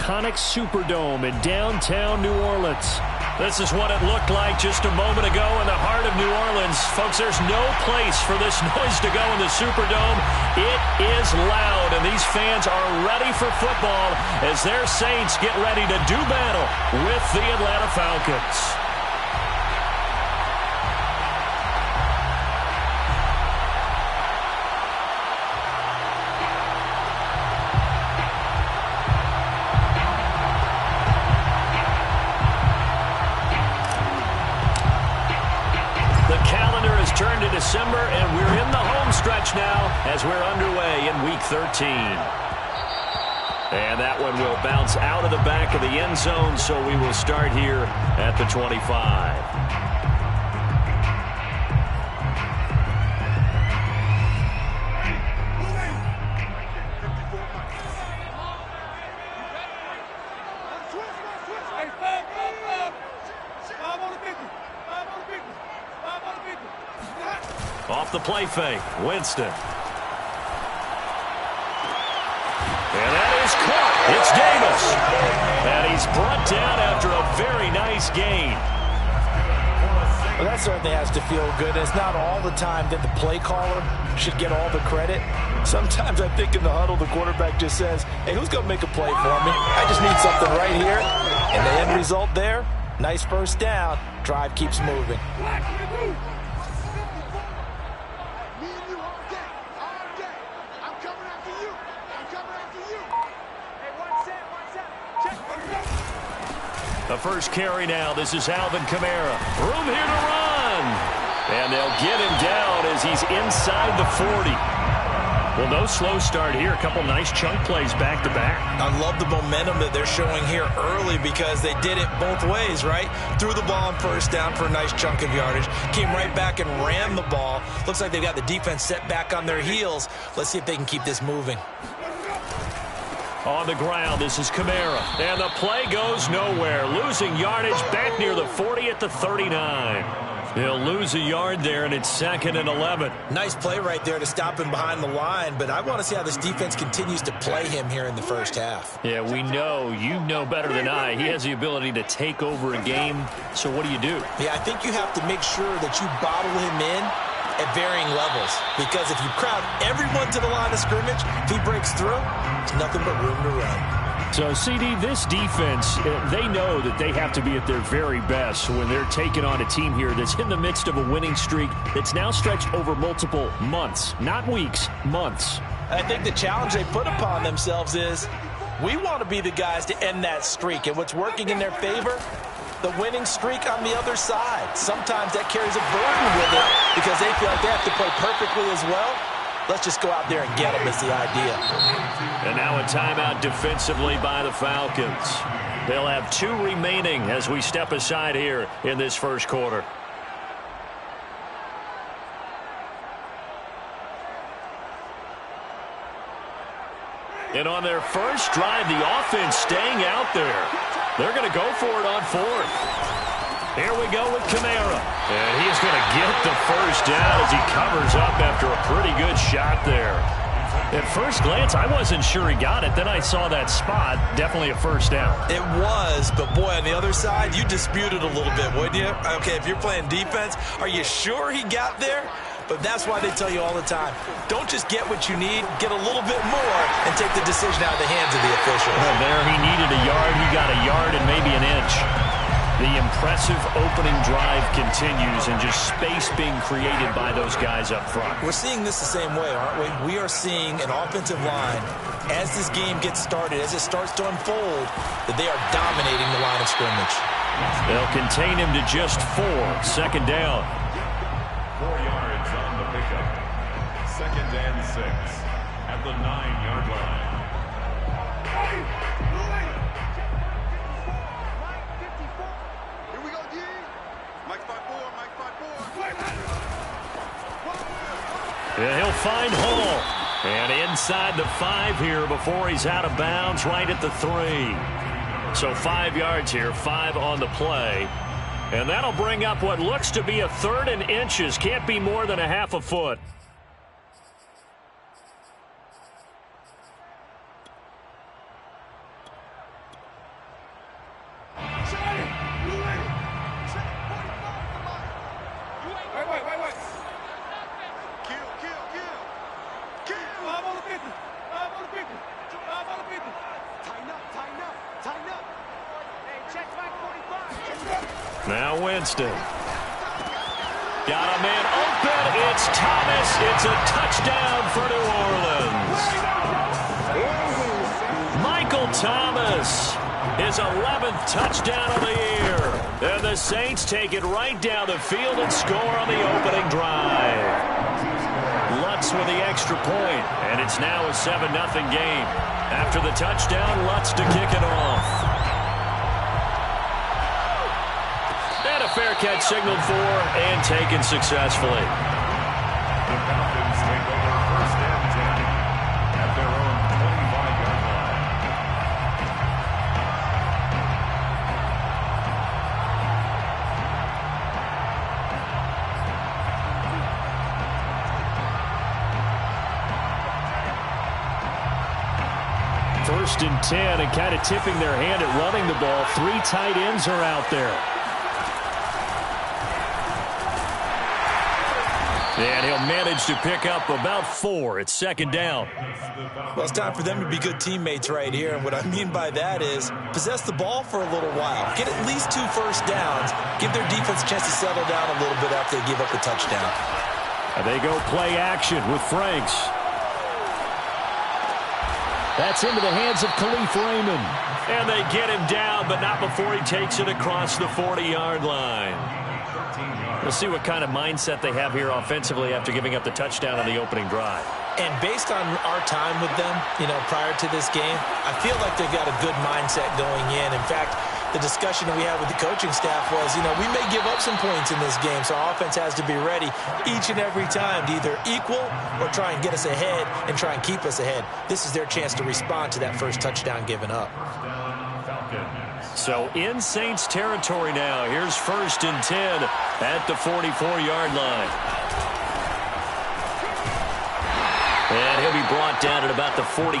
iconic Superdome in downtown New Orleans. This is what it looked like just a moment ago in the heart of New Orleans. Folks, there's no place for this noise to go in the Superdome. It is loud, and these fans are ready for football as their Saints get ready to do battle with the Atlanta Falcons. Turn to December, and we're in the home stretch now as we're underway in Week 13. And that one will bounce out of the back of the end zone, so we will start here at the 25. Off the play fake, Winston. And that is caught. It's Davis. And he's brought down after a very nice gain. Well, that certainly has to feel good. It's not all the time that the play caller should get all the credit. Sometimes I think in the huddle, the quarterback just says, hey, who's going to make a play for me? I just need something right here. And the end result there, nice first down. Drive keeps moving. The first carry now. This is Alvin Kamara. Room here to run. And they'll get him down as he's inside the 40. Well, no slow start here. A couple nice chunk plays back-to-back. I love the momentum that they're showing here early because they did it both ways, right? Threw the ball on first down for a nice chunk of yardage. Came right back and ran the ball. Looks like they've got the defense set back on their heels. Let's see if they can keep this moving. On the ground, this is Kamara. And the play goes nowhere. Losing yardage back near the 40 at the 39. He'll lose a yard there, and it's 2nd and 11. Nice play right there to stop him behind the line, but I want to see how this defense continues to play him here in the first half. Yeah, we know. You know better than I. He has the ability to take over a game, so what do you do? Yeah, I think you have to make sure that you bottle him in at varying levels, because if you crowd everyone to the line of scrimmage, if he breaks through, it's nothing but room to run. So, CD, this defense, they know that they have to be at their very best when they're taking on a team here that's in the midst of a winning streak that's now stretched over multiple months, not weeks, months. I think the challenge they put upon themselves is we want to be the guys to end that streak, and what's working in their favor, the winning streak on the other side. Sometimes that carries a burden with it because they feel like they have to play perfectly as well. Let's just go out there and get them is the idea. And now a timeout defensively by the Falcons. They'll have 2 remaining as we step aside here in this first quarter. And on their first drive, the offense staying out there. They're going to go for it on 4th. Here we go with Kamara. And he's going to get the first down as he covers up after a pretty good shot there. At first glance, I wasn't sure he got it. Then I saw that spot. Definitely a first down. It was, but boy, on the other side, you disputed a little bit, wouldn't you? Okay, if you're playing defense, are you sure he got there? But that's why they tell you all the time, don't just get what you need, get a little bit more and take the decision out of the hands of the official. Well, there he needed a yard. He got a yard and maybe an inch. The impressive opening drive continues and just space being created by those guys up front. We're seeing this the same way, aren't we? We are seeing an offensive line, as this game gets started, as it starts to unfold, that they are dominating the line of scrimmage. They'll contain him to just 4. 2nd down. 4 yards on the pickup. 2nd and 6 at the 9-yard line. And he'll find Hall. And inside the 5 here before he's out of bounds right at the 3. So 5 yards here, 5 on the play. And that'll bring up what looks to be a 3rd and inches. Can't be more than a half a foot. Now Winston. Got a man open. It's Thomas. It's a touchdown for New Orleans. Michael Thomas, his 11th touchdown of the year. And the Saints take it right down the field and score on the opening drive. Lutz with the extra point, and it's now a 7-0 game. After the touchdown, Lutz to kick it off. And a fair catch signaled for and taken successfully. The Falcons take over 1st and 10 at their own 25-yard line. First and 10, and kind of tipping their hand at running the ball. 3 tight ends are out there. And he'll manage to pick up about 4. It's 2nd down. Well, it's time for them to be good teammates right here. And what I mean by that is possess the ball for a little while. Get at least 2 first downs. Give their defense a chance to settle down a little bit after they give up the touchdown. And they go play action with Franks. That's into the hands of Khalif Raymond. And they get him down, but not before he takes it across the 40-yard line. We'll see what kind of mindset they have here offensively after giving up the touchdown on the opening drive. And based on our time with them, prior to this game, I feel like they've got a good mindset going in. In fact, the discussion that we had with the coaching staff was, we may give up some points in this game, so our offense has to be ready each and every time to either equal or try and get us ahead and try and keep us ahead. This is their chance to respond to that first touchdown given up. So in Saints territory now. Here's 1st and 10 at the 44-yard line. And he'll be brought down at about the 42.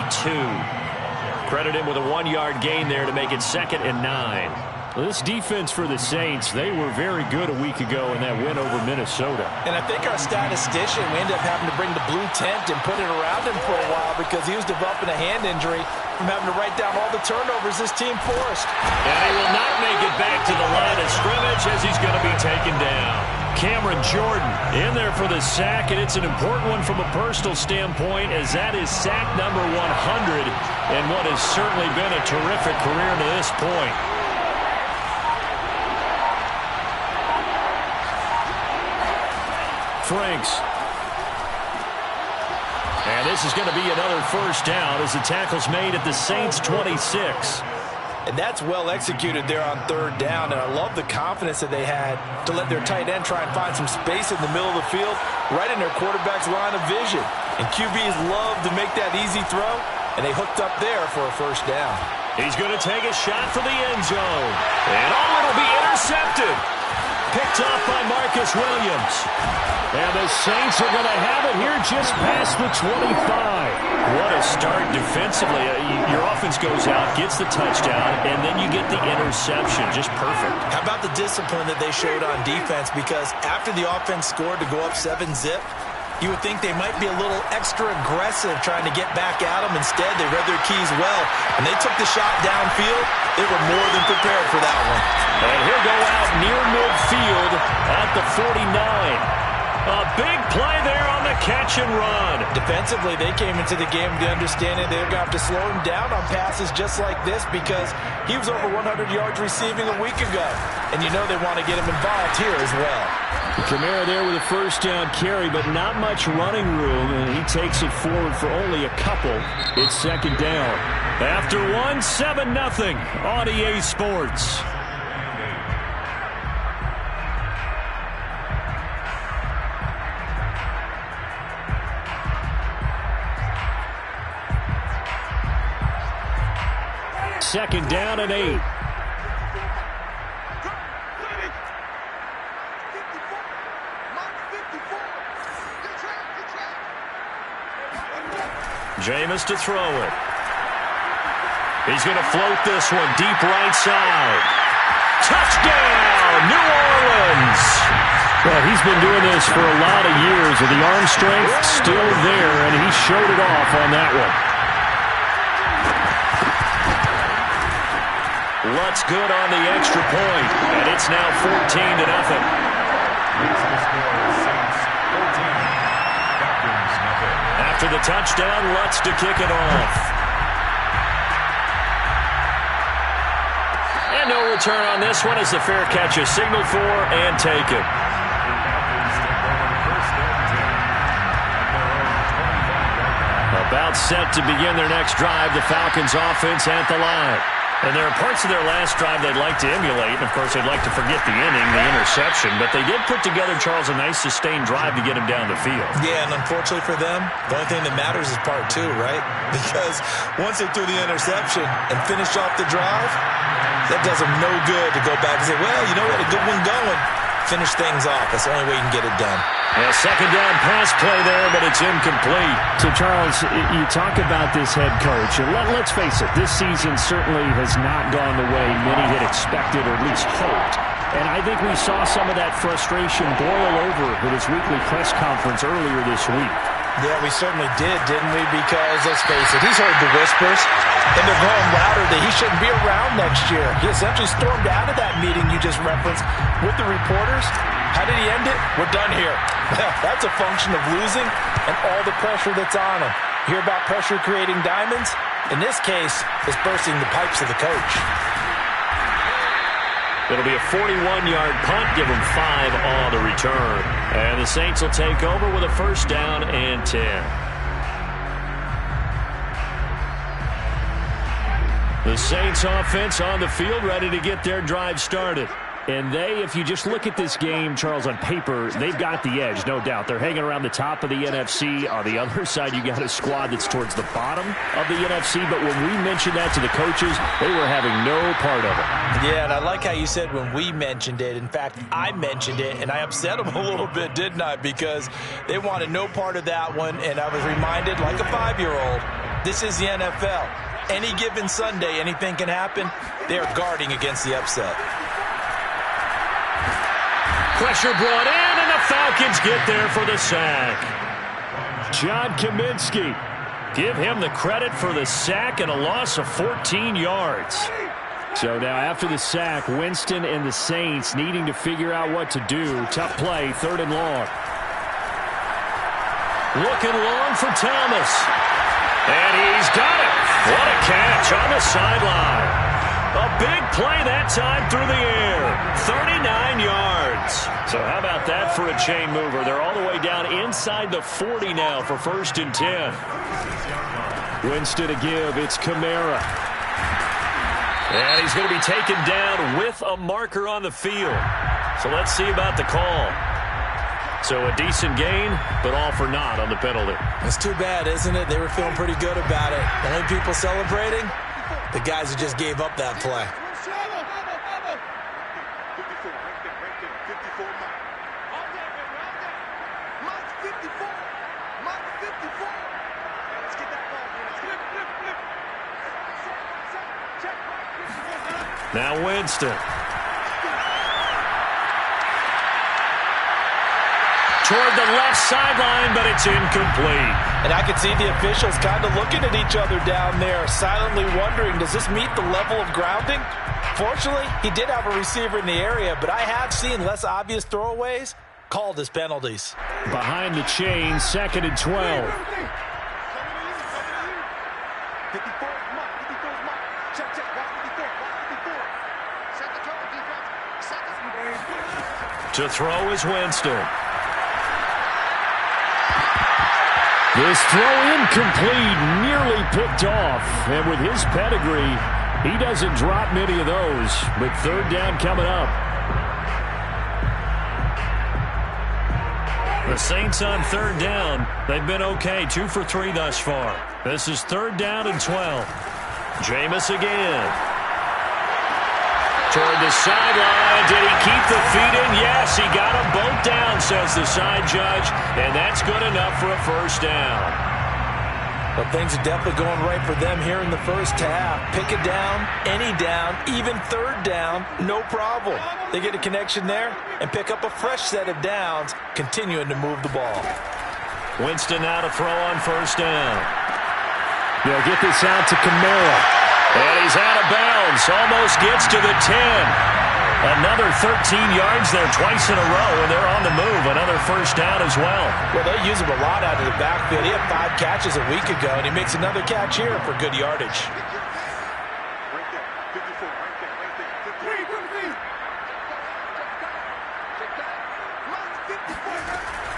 Credit him with a 1-yard gain there to make it 2nd and 9. This defense for the Saints, they were very good a week ago in that win over Minnesota. And I think our statistician, we ended up having to bring the blue tent and put it around him for a while because he was developing a hand injury from having to write down all the turnovers this team forced. And he will not make it back to the line of scrimmage as he's going to be taken down. Cameron Jordan in there for the sack, and it's an important one from a personal standpoint as that is sack number 100 and what has certainly been a terrific career to this point. Franks. And this is going to be another first down as the tackle's made at the Saints 26. And that's well executed there on 3rd down. And I love the confidence that they had to let their tight end try and find some space in the middle of the field, right in their quarterback's line of vision. And QBs love to make that easy throw, and they hooked up there for a first down. He's going to take a shot for the end zone. And it'll be intercepted. Picked off by Marcus Williams. And the Saints are going to have it here just past the 25. What a start defensively. Your offense goes out, gets the touchdown, and then you get the interception. Just perfect. How about the discipline that they showed on defense? Because after the offense scored to go up 7-zip, you would think they might be a little extra aggressive trying to get back at them. Instead, they read their keys well, and they took the shot downfield. They were more than prepared for that one. And he'll go out near midfield at the 49. A big play there on the catch and run. Defensively, they came into the game with the understanding they're going to have to slow him down on passes just like this because he was over 100 yards receiving a week ago. And you know they want to get him involved here as well. Kamara there with a first down carry, but not much running room, and he takes it forward for only a couple. It's 2nd down. After 7-0 on EA Sports. Second down and 8. Jameis to throw it. He's going to float this one deep right side. Touchdown, New Orleans. Well, he's been doing this for a lot of years, with the arm strength still there, and he showed it off on that one. Lutt's good on the extra point, and it's now 14-0. After the touchdown, Lutt's to kick it off. And no return on this one as the fair catch is signaled for and taken. About set to begin their next drive, the Falcons offense at the line. And there are parts of their last drive they'd like to emulate. And, of course, they'd like to forget the inning, the interception. But they did put together, Charles, a nice sustained drive to get him down the field. Yeah, and unfortunately for them, the only thing that matters is part two, right? Because once they threw the interception and finished off the drive, that does them no good to go back and say, well, you know what, a good one going. Finish things off. That's the only way you can get it done. A second down pass play there, but it's incomplete. So, Charles, you talk about this head coach, and let's face it, this season certainly has not gone the way many had expected or at least hoped. And I think we saw some of that frustration boil over with his weekly press conference earlier this week. Yeah, we certainly did, didn't we? Because, let's face it, he's heard the whispers, and they're going louder that he shouldn't be around next year. He essentially stormed out of that meeting you just referenced with the reporters. How did he end it? We're done here. Well, that's a function of losing and all the pressure that's on him. Hear about pressure creating diamonds? In this case, it's bursting the pipes of the coach. It'll be a 41-yard punt, give them 5 on the return. And the Saints will take over with a first down and 10. The Saints offense on the field, ready to get their drive started. And they, if you just look at this game, Charles, on paper, they've got the edge, no doubt. They're hanging around the top of the NFC. On the other side, you got a squad that's towards the bottom of the NFC. But when we mentioned that to the coaches, they were having no part of it. Yeah, and I like how you said when we mentioned it. In fact, I mentioned it, and I upset them a little bit, didn't I? Because they wanted no part of that one, and I was reminded, like a 5-year-old, this is the NFL. Any given Sunday, anything can happen. They are guarding against the upset. Pressure brought in, and the Falcons get there for the sack. John Kaminsky, give him the credit for the sack and a loss of 14 yards. So now after the sack, Winston and the Saints needing to figure out what to do. Tough play, 3rd and long. Looking long for Thomas. And he's got it. What a catch on the sideline. A big play that time through the air. 39 yards. So how about that for a chain mover? They're all the way down inside the 40 now for 1st and 10. Winston to give. It's Kamara. And he's going to be taken down with a marker on the field. So let's see about the call. So a decent gain, but all for naught on the penalty. It's too bad, isn't it? They were feeling pretty good about it. The only people celebrating, the guys who just gave up that play. Now Winston. Toward the left sideline, but it's incomplete. And I can see the officials kind of looking at each other down there, silently wondering, does this meet the level of grounding? Fortunately, he did have a receiver in the area, but I have seen less obvious throwaways called as penalties. Behind the chain, 2nd and 12. To throw is Winston. This throw incomplete, nearly picked off. And with his pedigree, he doesn't drop many of those. But 3rd down coming up. The Saints on 3rd down. They've been okay, 2 for 3 thus far. This is 3rd down and 12. Jameis again. Toward the sideline. Did he keep the feet in? Yes, he got them both down, says the side judge. And that's good enough for a 1st down. Well, things are definitely going right for them here in the first half. Pick a down, any down, even third down, no problem. They get a connection there and pick up a fresh set of downs, continuing to move the ball. Winston now to throw on first down. They'll get this out to Kamara. And he's out of bounds. Almost gets to the 10. Another 13 yards there twice in a row, and they're on the move. Another first down as well. Well, they use him a lot out of the backfield. He had 5 catches a week ago, and he makes another catch here for good yardage.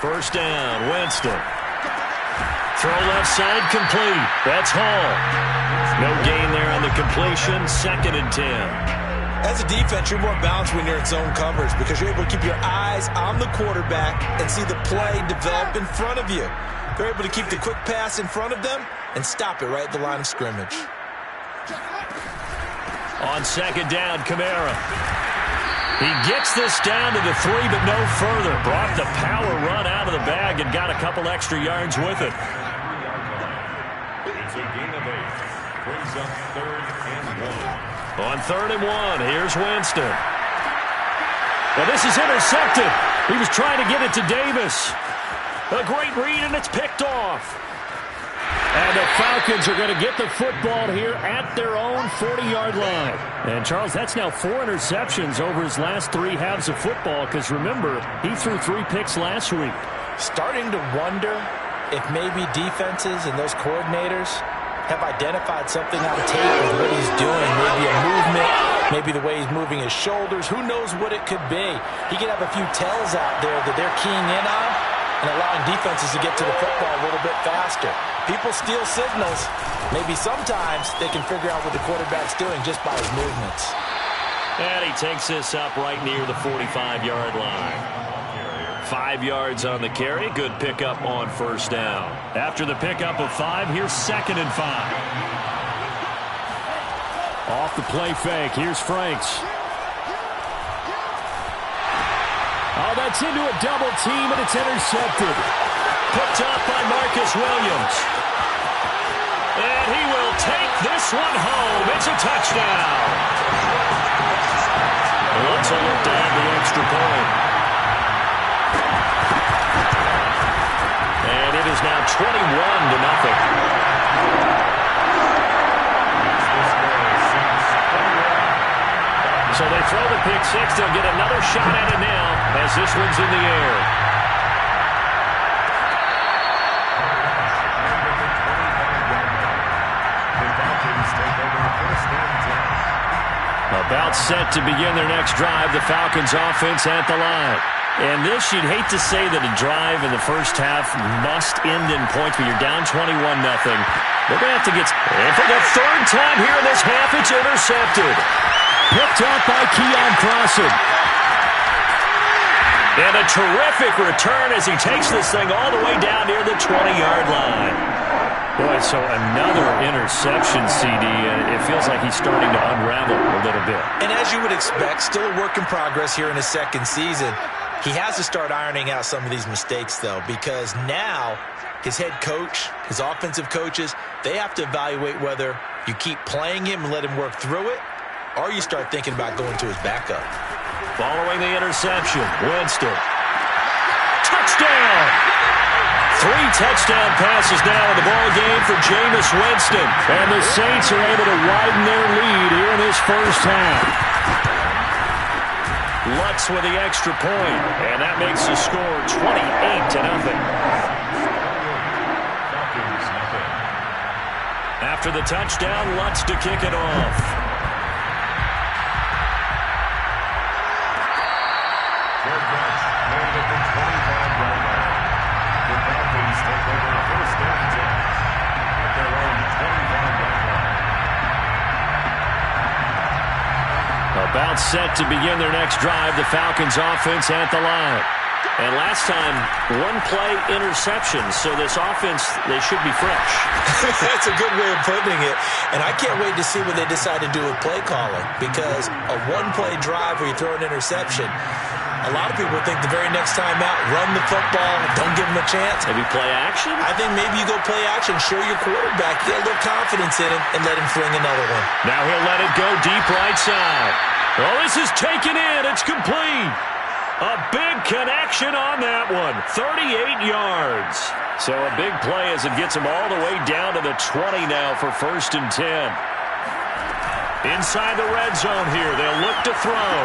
First down, Winston. Throw left side, complete. That's Hall. No gain there on the completion. 2nd and 10. As a defense, you're more balanced when you're in zone coverage because you're able to keep your eyes on the quarterback and see the play develop in front of you. They're able to keep the quick pass in front of them and stop it right at the line of scrimmage. On 2nd down, Kamara. He gets this down to the 3, but no further. Brought the power run out of the bag and got a couple extra yards with it. It's a gain of 8. Brings up 3rd and 1. On 3rd and 1, here's Winston. Well, this is intercepted. He was trying to get it to Davis. A great read, and it's picked off. And the Falcons are going to get the football here at their own 40-yard line. And, Charles, that's now 4 interceptions over his last 3 halves of football because, remember, he threw 3 picks last week. Starting to wonder if maybe defenses and those coordinators have identified something on tape of what he's doing. Maybe a movement, maybe the way he's moving his shoulders. Who knows what it could be? He could have a few tells out there that they're keying in on and allowing defenses to get to the football a little bit faster. People steal signals. Maybe sometimes they can figure out what the quarterback's doing just by his movements. And he takes this up right near the 45-yard line. 5 yards on the carry. Good pickup on first down. After the pickup of 5, here's 2nd and 5. Off the play fake. Here's Franks. Oh, that's into a double team, and it's intercepted. Picked up by Marcus Williams. And he will take this one home. It's a touchdown. Let's look to add the extra point. And it is now 21-0. So they throw the pick 6. They'll get another shot at it now as this one's in the air. About set to begin their next drive, the Falcons offense at the line. And this, you'd hate to say that a drive in the first half must end in points, but you're down 21-0. They're going to have to get... And for the 3rd time here in this half, it's intercepted. Picked up by Keon Crossen. And a terrific return as he takes this thing all the way down near the 20-yard line. Boy, so another interception, CD, and it feels like he's starting to unravel a little bit. And as you would expect, still a work in progress here in his 2nd season. He has to start ironing out some of these mistakes, though, because now his head coach, his offensive coaches, they have to evaluate whether you keep playing him and let him work through it, or you start thinking about going to his backup. Following the interception, Winston. Touchdown! 3 touchdown passes now in the ball game for Jameis Winston. And the Saints are able to widen their lead here in this first half. Lutz with the extra point, and that makes the score 28-0. After the touchdown, Lutz to kick it off. About set to begin their next drive, the Falcons offense at the line. And last time, one-play interception. So this offense, they should be fresh. That's a good way of putting it. And I can't wait to see what they decide to do with play calling, because a one-play drive where you throw an interception, a lot of people think the very next time out, run the football, don't give them a chance. Maybe play action? I think maybe you go play action, show your quarterback, get a little confidence in him, and let him fling another one. Now he'll let it go deep right side. Oh, this is taken in. It's complete. A big connection on that one. 38 yards. So a big play as it gets him all the way down to the 20 now for 1st and 10. Inside the red zone here. They'll look to throw.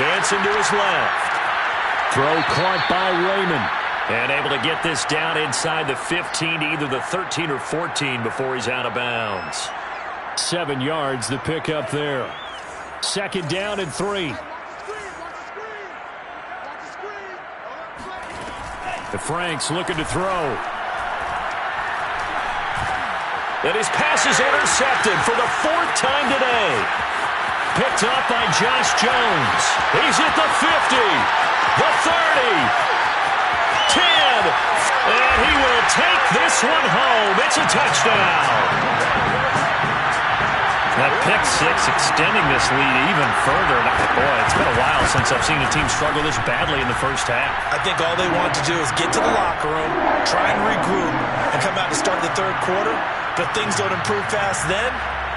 Dancing to his left. Throw caught by Raymond. And able to get this down inside the 15 to either the 13 or 14 before he's out of bounds. 7 yards, the pickup there. 2nd down and 3. The Franks looking to throw. And his pass is intercepted for the 4th time today. Picked up by Josh Jones. He's at the 50, the 30, 10, and he will take this one home. It's a touchdown. That pick six extending this lead even further. Boy, it's been a while since I've seen a team struggle this badly in the first half. I think all they want to do is get to the locker room, try and regroup, and come out to start the 3rd quarter. But things don't improve fast then.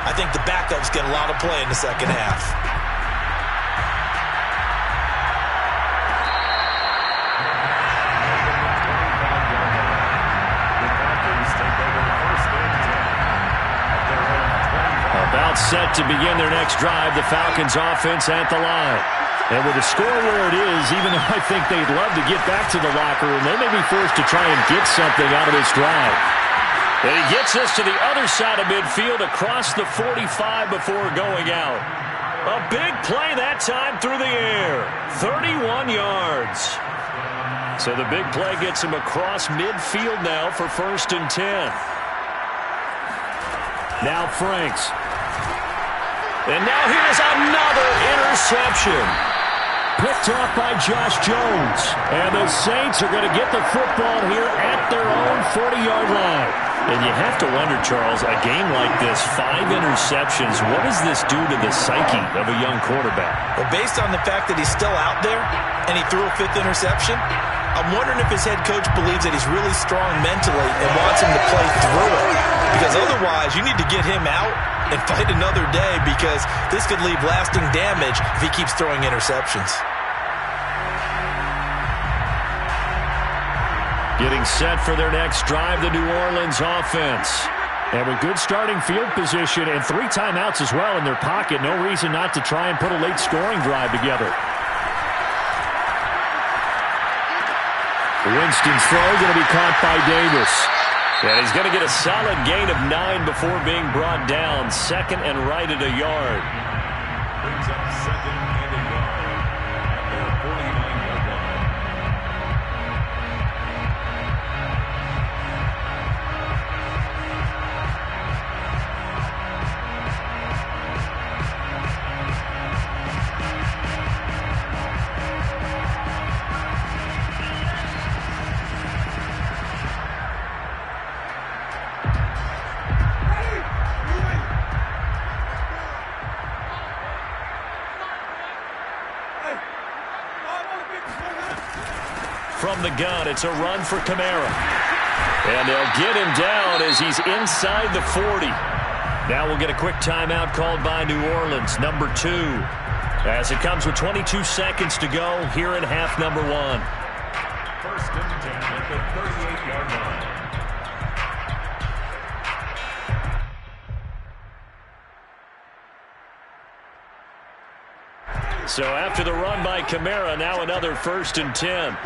I think the backups get a lot of play in the 2nd half. Set to begin their next drive, the Falcons offense at the line. And with the score where it is, even though I think they'd love to get back to the locker room, they may be forced to try and get something out of this drive. And he gets us to the other side of midfield across the 45 before going out. A big play that time through the air. 31 yards. So the big play gets him across midfield now for 1st and 10. Now Franks. And now here's another interception. Picked off by Josh Jones. And the Saints are going to get the football here at their own 40-yard line. And you have to wonder, Charles, a game like this, 5 interceptions, what does this do to the psyche of a young quarterback? Well, based on the fact that he's still out there and he threw a 5th interception, I'm wondering if his head coach believes that he's really strong mentally and wants him to play through it. Because otherwise, you need to get him out and fight another day, because this could leave lasting damage if he keeps throwing interceptions. Getting set for their next drive, the New Orleans offense. And with good starting field position and 3 timeouts as well in their pocket, no reason not to try and put a late scoring drive together. Winston's throw going to be caught by Davis. And he's going to get a solid gain of 9 before being brought down. 2nd and right at a yard. Brings up 2nd and a yard at their 49-yard line. From the gun, it's a run for Kamara. And they'll get him down as he's inside the 40. Now we'll get a quick timeout called by New Orleans, number 2. As it comes with 22 seconds to go here in half number 1. 1st and 10 at the 38-yard line. So after the run by Kamara, now another 1st and 10.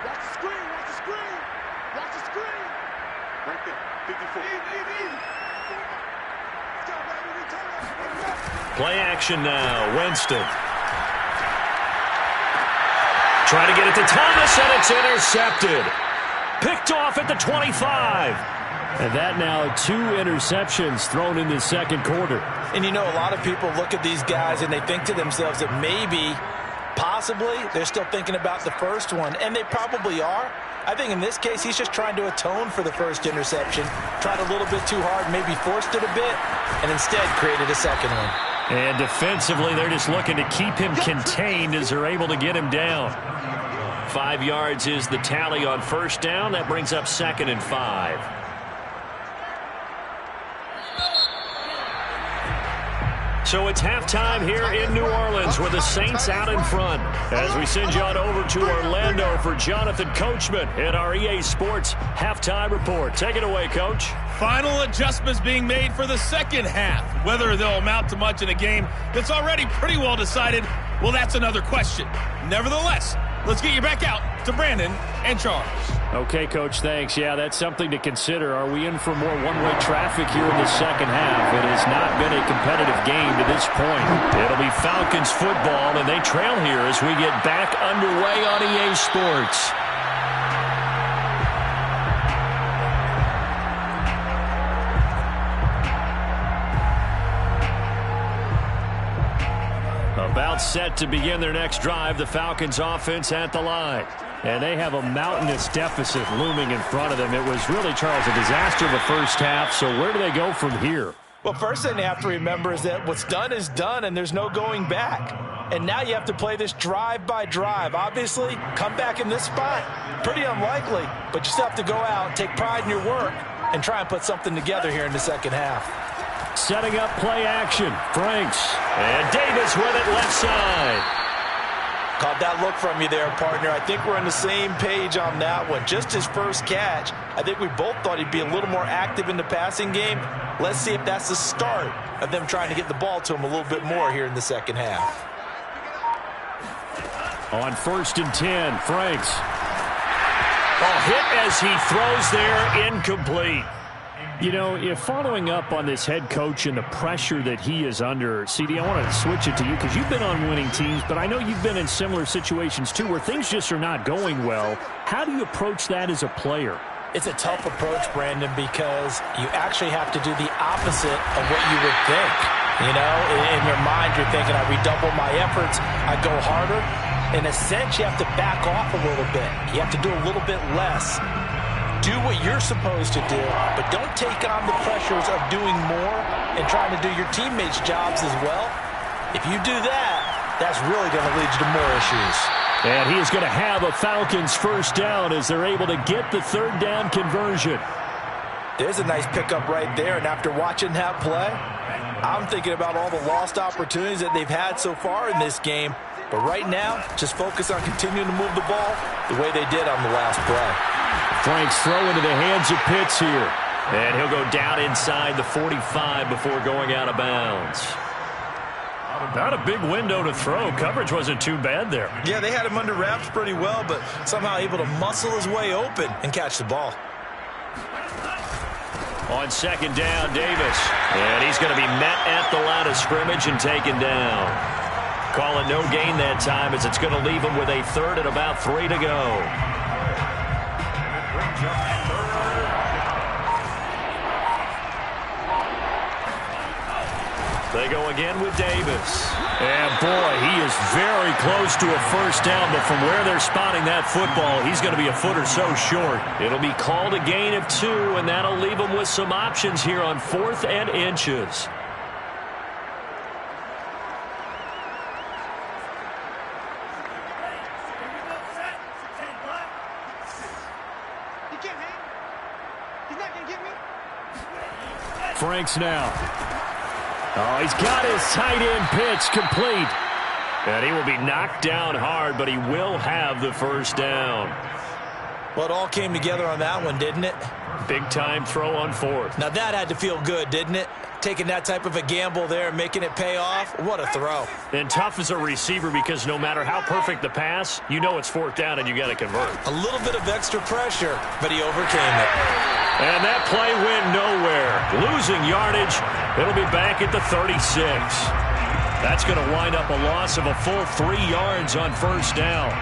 Watch the screen, watch the screen. Watch the screen. Right there, 54. Play action now, Winston. Trying to get it to Thomas, and it's intercepted. Picked off at the 25. And that now 2 interceptions thrown in the 2nd quarter. And you know, a lot of people look at these guys and they think to themselves that maybe Possibly. They're still thinking about the first one, and they probably are. I think in this case, he's just trying to atone for the first interception. Tried a little bit too hard, maybe forced it a bit, and instead created a second one. And defensively, they're just looking to keep him contained as they're able to get him down. 5 yards is the tally on first down. That brings up 2nd and 5. So it's halftime here in New Orleans with the Saints out in front. As we send you on over to Orlando for Jonathan Coachman at our EA Sports Halftime Report. Take it away, Coach. Final adjustments being made for the second half. Whether they'll amount to much in a game that's already pretty well decided, well, that's another question. Nevertheless, let's get you back out to Brandon and Charles. Okay, Coach, thanks. Yeah, that's something to consider. Are we in for more one-way traffic here in the second half? It has not been a competitive game to this point. It'll be Falcons football, and they trail here as we get back underway on EA Sports. About set to begin their next drive, the Falcons offense at the line. And they have a mountainous deficit looming in front of them. It was really, Charles, a disaster in the first half. So where do they go from here? Well, first thing you have to remember is that what's done is done, and there's no going back. And now you have to play this drive by drive. Obviously, come back in this spot, pretty unlikely. But you still have to go out, take pride in your work, and try and put something together here in the second half. Setting up play action. Franks. And Davis with it left side. Caught that look from you there, partner. I think we're on the same page on that one. Just his first catch. I think we both thought he'd be a little more active in the passing game. Let's see if that's the start of them trying to get the ball to him a little bit more here in the second half. On 1st and 10, Franks. Hit as he throws there, incomplete. You know, if following up on this head coach and the pressure that he is under, CD, I want to switch it to you because you've been on winning teams, but I know you've been in similar situations too where things just are not going well. How do you approach that as a player? It's a tough approach, Brandon, because you actually have to do the opposite of what you would think. You know, in your mind, you're thinking, I redouble my efforts, I go harder. In a sense, you have to back off a little bit. You have to do a little bit less. Do what you're supposed to do, but don't take on the pressures of doing more and trying to do your teammates' jobs as well. If you do that, that's really going to lead you to more issues. And he is going to have a Falcons first down as they're able to get the third down conversion. There's a nice pickup right there, and after watching that play, I'm thinking about all the lost opportunities that they've had so far in this game. But right now, just focus on continuing to move the ball the way they did on the last play. Franks throw into the hands of Pitts here. And he'll go down inside the 45 before going out of bounds. Not a big window to throw. Coverage wasn't too bad there. Yeah, they had him under wraps pretty well, but somehow able to muscle his way open and catch the ball. On 2nd down, Davis. And he's going to be met at the line of scrimmage and taken down. Call it no gain that time as it's going to leave him with a 3rd and about 3 to go. They go again with Davis. And, boy, he is very close to a first down, but from where they're spotting that football, he's going to be a foot or so short. It'll be called a gain of 2, and that'll leave him with some options here on 4th and inches. Franks now. Oh, he's got his tight end pitch complete. And he will be knocked down hard, but he will have the first down. Well, it all came together on that one, didn't it? Big-time throw on 4th. Now that had to feel good, didn't it? Taking that type of a gamble there and making it pay off. What a throw. And tough as a receiver because no matter how perfect the pass, you know it's 4th down and you got to convert. A little bit of extra pressure, but he overcame it. And that play went nowhere. Losing yardage. It'll be back at the 36. That's going to wind up a loss of a full 3 yards on first down.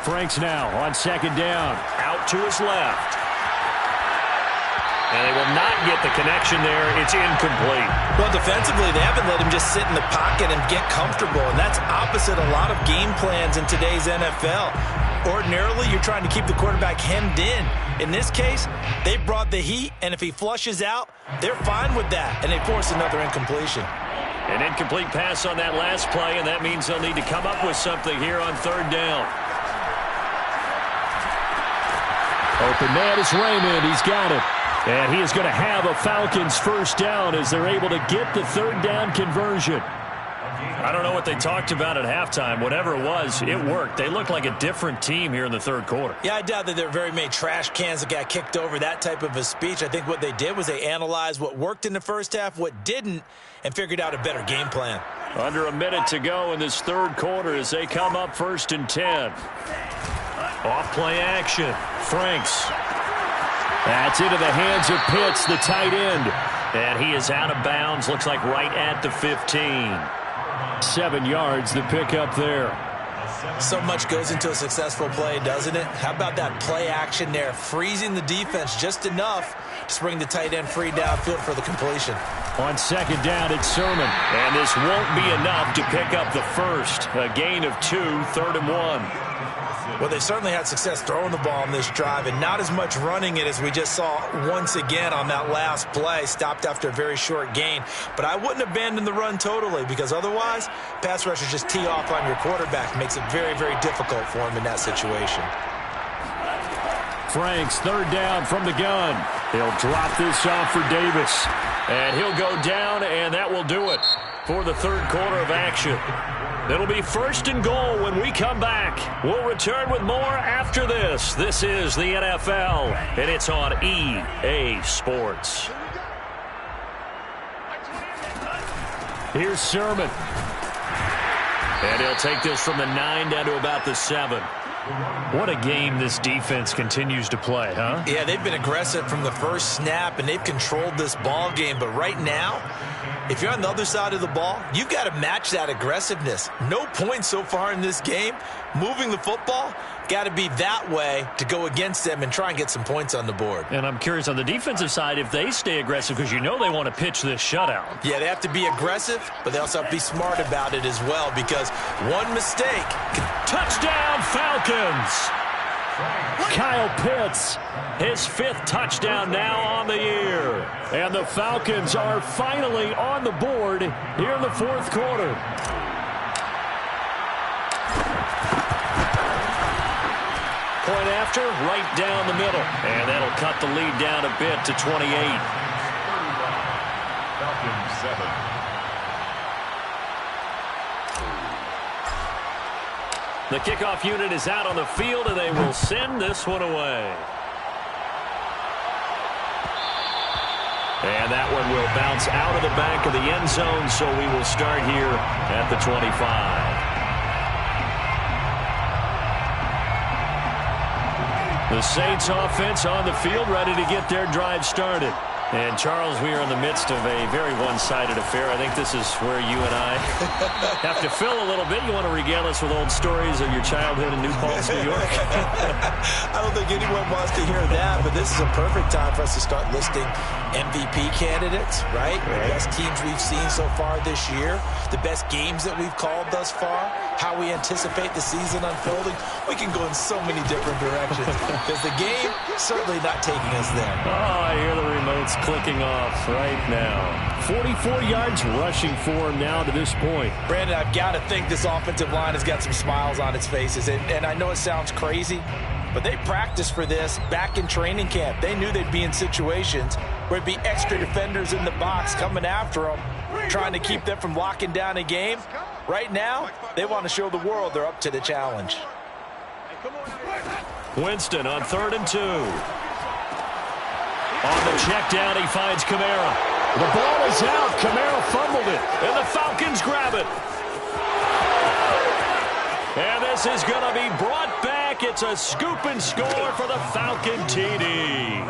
Franks now on 2nd down. Out to his left. And they will not get the connection there. It's incomplete. Well, defensively, they haven't let him just sit in the pocket and get comfortable, and that's opposite a lot of game plans in today's NFL. Ordinarily, you're trying to keep the quarterback hemmed in. In this case, they brought the heat, and if he flushes out, they're fine with that, and they force another incompletion. An incomplete pass on that last play, and that means they'll need to come up with something here on third down. Open man is Raymond. He's got it. And he is going to have a Falcons first down as they're able to get the third down conversion. I don't know what they talked about at halftime. Whatever it was, it worked. They looked like a different team here in the third quarter. Yeah, I doubt that there were very many trash cans that got kicked over, that type of a speech. I think what they did was they analyzed what worked in the first half, what didn't, and figured out a better game plan. Under a minute to go in this third quarter as they come up 1st and 10. Off play action. Franks. That's into the hands of Pitts, the tight end. And he is out of bounds. Looks like right at the 15. 7 yards, the pickup there. So much goes into a successful play, doesn't it? How about that play action there, freezing the defense just enough to bring the tight end free downfield for the completion. On second down, it's Sermon. And this won't be enough to pick up the first. A gain of 2, 3rd and 1. Well, they certainly had success throwing the ball on this drive, and not as much running it as we just saw once again on that last play. Stopped after a very short gain. But I wouldn't abandon the run totally, because otherwise, pass rushers just tee off on your quarterback. Makes it very, very difficult for him in that situation. Franks, third down from the gun. He'll drop this off for Davis. And he'll go down, and that will do it for the third quarter of action. It'll be 1st and goal when we come back. We'll return with more after this. This is the NFL, and it's on EA Sports. Here's Sermon. And he'll take this from the 9 down to about the 7. What a game this defense continues to play, huh? Yeah, they've been aggressive from the first snap, and they've controlled this ball game. But right now, if you're on the other side of the ball, you've got to match that aggressiveness. No points so far in this game. Moving the football, got to be that way to go against them and try and get some points on the board. And I'm curious on the defensive side if they stay aggressive, because you know they want to pitch this shutout. Yeah, they have to be aggressive, but they also have to be smart about it as well, because one mistake can... Touchdown, Falcons! Kyle Pitts, his 5th touchdown now on the year. And the Falcons are finally on the board here in the fourth quarter. Point after, right down the middle. And that'll cut the lead down a bit to 28. Falcons 7. The kickoff unit is out on the field, and they will send this one away. And that one will bounce out of the back of the end zone, so we will start here at the 25. The Saints offense on the field, ready to get their drive started. And, Charles, we are in the midst of a very one-sided affair. I think this is where you and I have to fill a little bit. You want to regale us with old stories of your childhood in New Paltz, New York? I don't think anyone wants to hear that, but this is a perfect time for us to start listing MVP candidates, right? The best teams we've seen so far this year, the best games that we've called thus far, how we anticipate the season unfolding. We can go in so many different directions because the game certainly not taking us there. Oh, I hear the remotes clicking off right now. 44 yards rushing for him now to this point. Brandon, I've got to think this offensive line has got some smiles on its faces. And I know it sounds crazy, but they practiced for this back in training camp. They knew they'd be in situations where there'd be extra defenders in the box coming after them, trying to keep them from locking down a game. Right now, they want to show the world they're up to the challenge. Winston on 3rd and 2. On the check down, he finds Kamara. The ball is out. Kamara fumbled it. And the Falcons grab it. And this is going to be brought back. It's a scoop and score for the Falcon TD.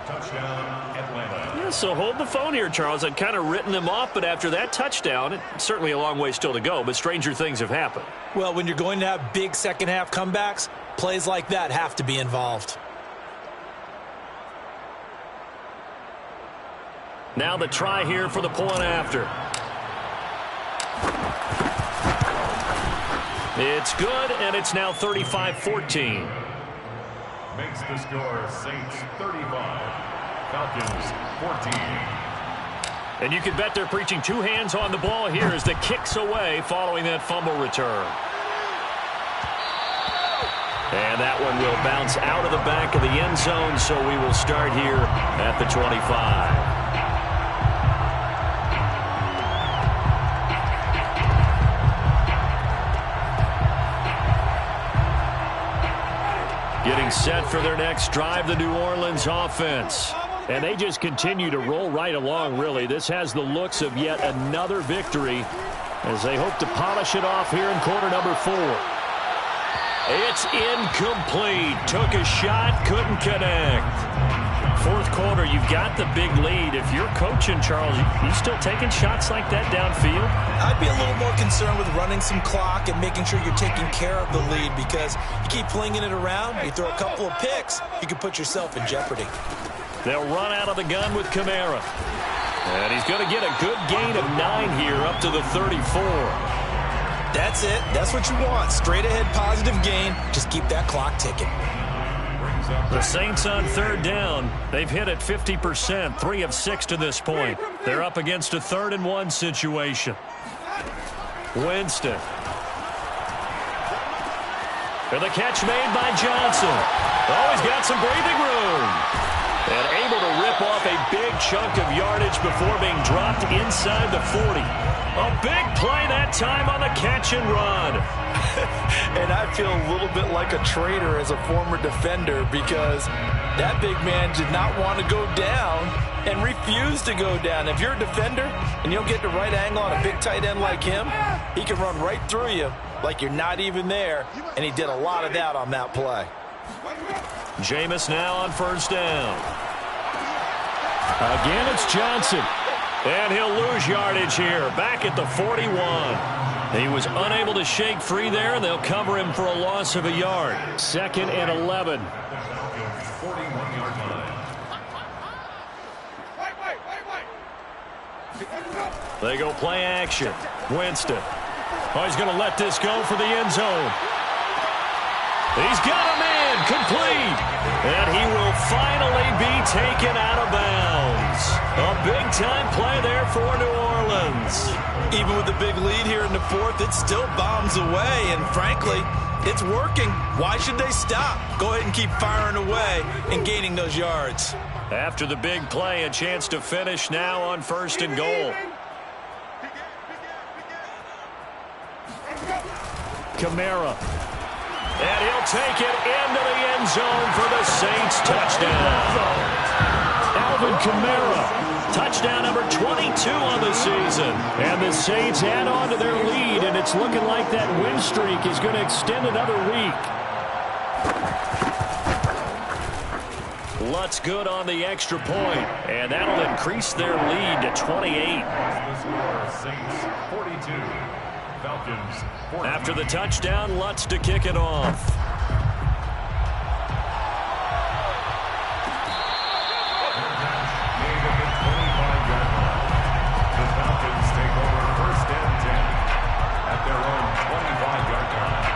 Touchdown, Atlanta. Yeah, so hold the phone here, Charles. I'd kind of written them off, but after that touchdown, it's certainly a long way still to go, but stranger things have happened. Well, when you're going to have big second-half comebacks, plays like that have to be involved. Now the try here for the point after. It's good, and it's now 35-14. Makes the score Saints 35, Falcons 14. And you can bet they're preaching two hands on the ball here as the kick's away following that fumble return. And that one will bounce out of the back of the end zone, so we will start here at the 25. Getting set for their next drive, the New Orleans offense. And they just continue to roll right along, really. This has the looks of yet another victory as they hope to polish it off here in quarter number 4. It's incomplete. Took a shot, couldn't connect. Fourth quarter, you've got the big lead. If you're coaching, Charles, you still taking shots like that downfield? I'd be a little more concerned with running some clock and making sure you're taking care of the lead, because you keep flinging it around, you throw a couple of picks, you can put yourself in jeopardy. They'll run out of the gun with Kamara. And he's going to get a good gain of 9 here up to the 34. That's it. That's what you want. Straight ahead positive gain. Just keep that clock ticking. The Saints on third down. They've hit it 50%, 3 of 6 to this point. They're up against a 3rd and 1 situation. Winston. And the catch made by Johnson. Oh, he's got some breathing room. And able to rip off a big chunk of yardage before being dropped inside the 40. A big play that time on the catch and run. And I feel a little bit like a traitor as a former defender, because that big man did not want to go down and refused to go down. If you're a defender and you don't get the right angle on a big tight end like him, he can run right through you like you're not even there, and he did a lot of that on that play. Jameis now on first down. Again, it's Johnson. And he'll lose yardage here, back at the 41. He was unable to shake free there, and they'll cover him for a loss of a yard. 2nd and 11. 41-yard line. They go play action. Winston. Oh, he's going to let this go for the end zone. He's got a man complete. And he will finally be taken out of bounds. A big-time play there for New Orleans. Even with the big lead here in the 4th, it still bombs away. And frankly, it's working. Why should they stop? Go ahead and keep firing away and gaining those yards. After the big play, a chance to finish now on 1st and goal. Kamara. And he'll take it into the end zone for the Saints touchdown. Alvin Kamara, touchdown number 22 on the season. And the Saints add on to their lead, and it's looking like that win streak is going to extend another week. Lutz good on the extra point, and that'll increase their lead to 28. The score, Saints 42, Falcons 14. After the touchdown, Lutz to kick it off. The Falcons take over 1st and 10 at their own 25-yard line.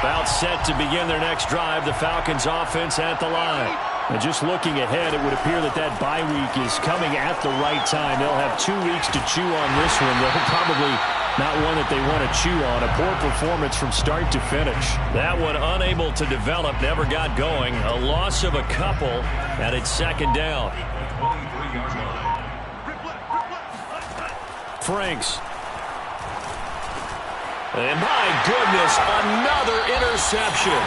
About set to begin their next drive, the Falcons offense at the line. And just looking ahead, it would appear that that bye week is coming at the right time. They'll have 2 weeks to chew on this one. They'll probably not one that they want to chew on. A poor performance from start to finish. That one unable to develop, never got going. A loss of a couple, and it's 2nd down. 23-yard line. Franks. And my goodness, another interception.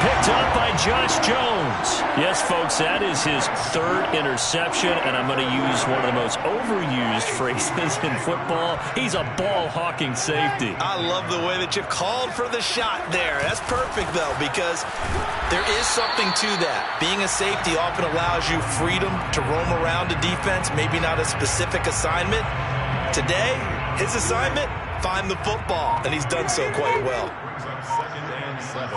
Picked up by Josh Jones. Yes, folks, that is his 3rd interception, and I'm going to use one of the most overused phrases in football. He's a ball-hawking safety. I love the way that you called for the shot there. That's perfect, though, because there is something to that. Being a safety often allows you freedom to roam around a defense, maybe not a specific assignment. Today, his assignment, find the football, and he's done so quite well. Brings up 2nd and 7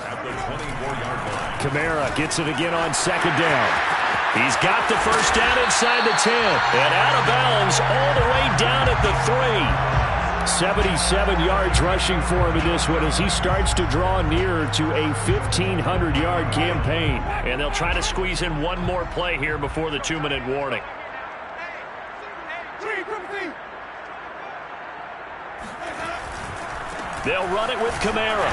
at the 24-yard line. Kamara gets it again on second down. He's got the first down inside the 10. And out of bounds all the way down at the 3. 77 yards rushing for him in this one as he starts to draw nearer to a 1,500-yard campaign. And they'll try to squeeze in one more play here before the 2-minute warning. They'll run it with Kamara.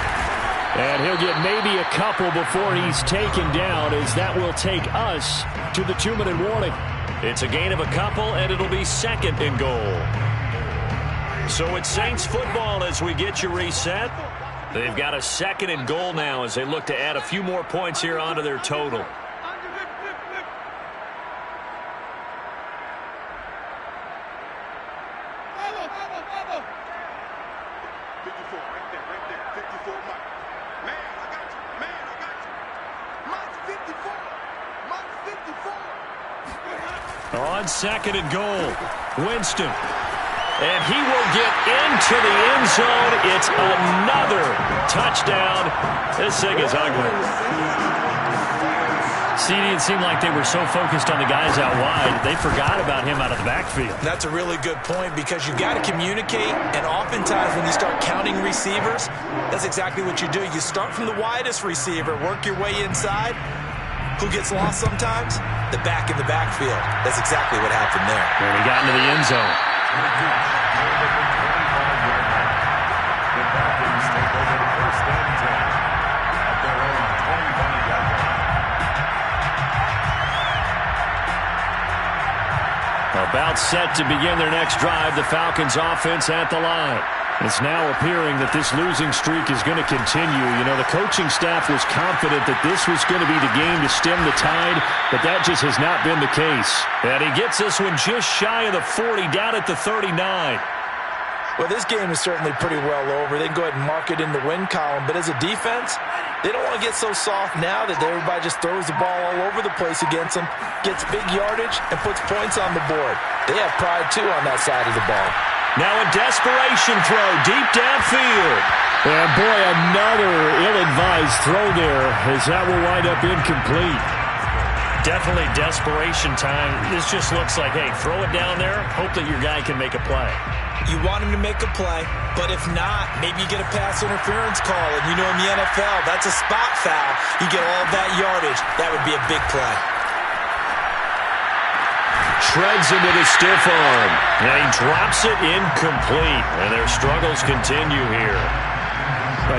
And he'll get maybe a couple before he's taken down, as that will take us to the 2-minute warning. It's a gain of a couple, and it'll be 2nd and goal. So it's Saints football as we get you reset. They've got a 2nd and goal now as they look to add a few more points here onto their total. On 2nd and goal, Winston. And he will get into the end zone. It's another touchdown. This thing is ugly. CD, it seemed like they were so focused on the guys out wide, they forgot about him out of the backfield. That's a really good point, because you've got to communicate, and oftentimes when you start counting receivers, that's exactly what you do. You start from the widest receiver, work your way inside. Who gets lost sometimes? The back in the backfield. That's exactly what happened there. And he got into the end zone. About set to begin their next drive, the Falcons offense at the line. It's now appearing that this losing streak is going to continue. You know, the coaching staff was confident that this was going to be the game to stem the tide, but that just has not been the case. And he gets this one just shy of the 40, down at the 39. Well, this game is certainly pretty well over. They can go ahead and mark it in the win column, but as a defense, they don't want to get so soft now that everybody just throws the ball all over the place against them, gets big yardage, and puts points on the board. They have pride, too, on that side of the ball. Now a desperation throw deep downfield. And boy, another ill-advised throw there, as that will wind up incomplete. Definitely desperation time. This just looks like, hey, throw it down there, hope that your guy can make a play. You want him to make a play, but if not, maybe you get a pass interference call. And you know in the NFL, that's a spot foul. You get all that yardage. That would be a big play. Shreds him with a stiff arm. And he drops it incomplete. And their struggles continue here.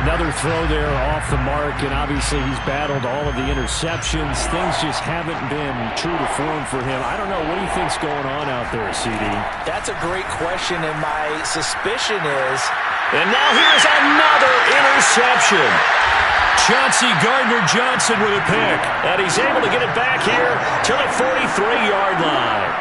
Another throw there off the mark, and obviously he's battled all of the interceptions. Things just haven't been true to form for him. I don't know. What do you think's going on out there, CD? That's a great question, and my suspicion is... And now here's another interception. Chauncey Gardner-Johnson with a pick. And he's able to get it back here to the 43-yard line.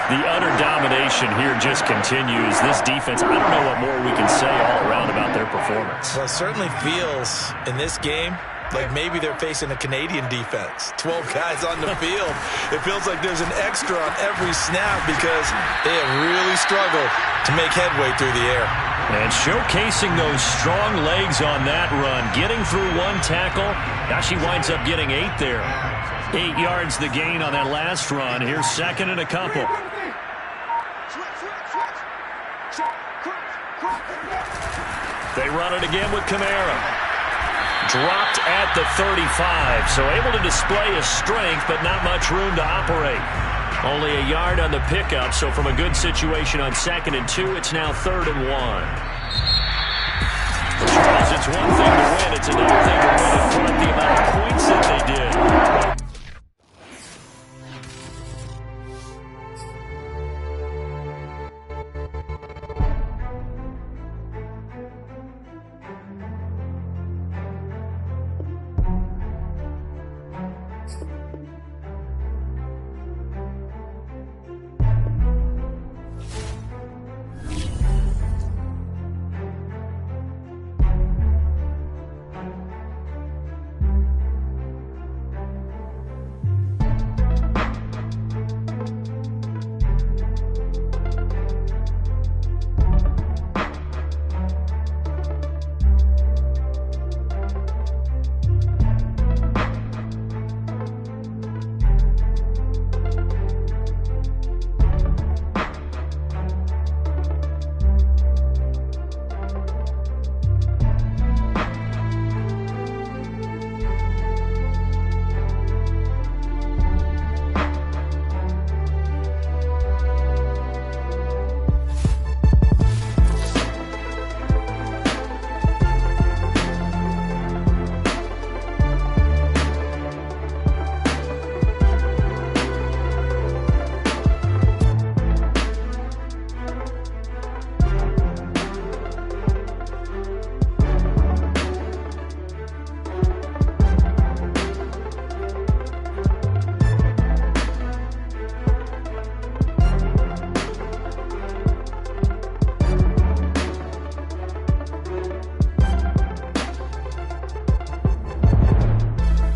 The utter domination here just continues. This defense, I don't know what more we can say all around about their performance. Well, it certainly feels in this game like maybe they're facing a Canadian defense. 12 guys on the field. It feels like there's an extra on every snap because they have really struggled to make headway through the air. And showcasing those strong legs on that run, getting through one tackle. Now she winds up getting 8 there. 8 yards the gain on that last run. Here's 2nd and a couple. They run it again with Kamara. Dropped at the 35, so able to display his strength, but not much room to operate. Only a yard on the pickup, so from a good situation on 2nd and 2, it's now 3rd and 1. Charles, it's one thing to win, it's another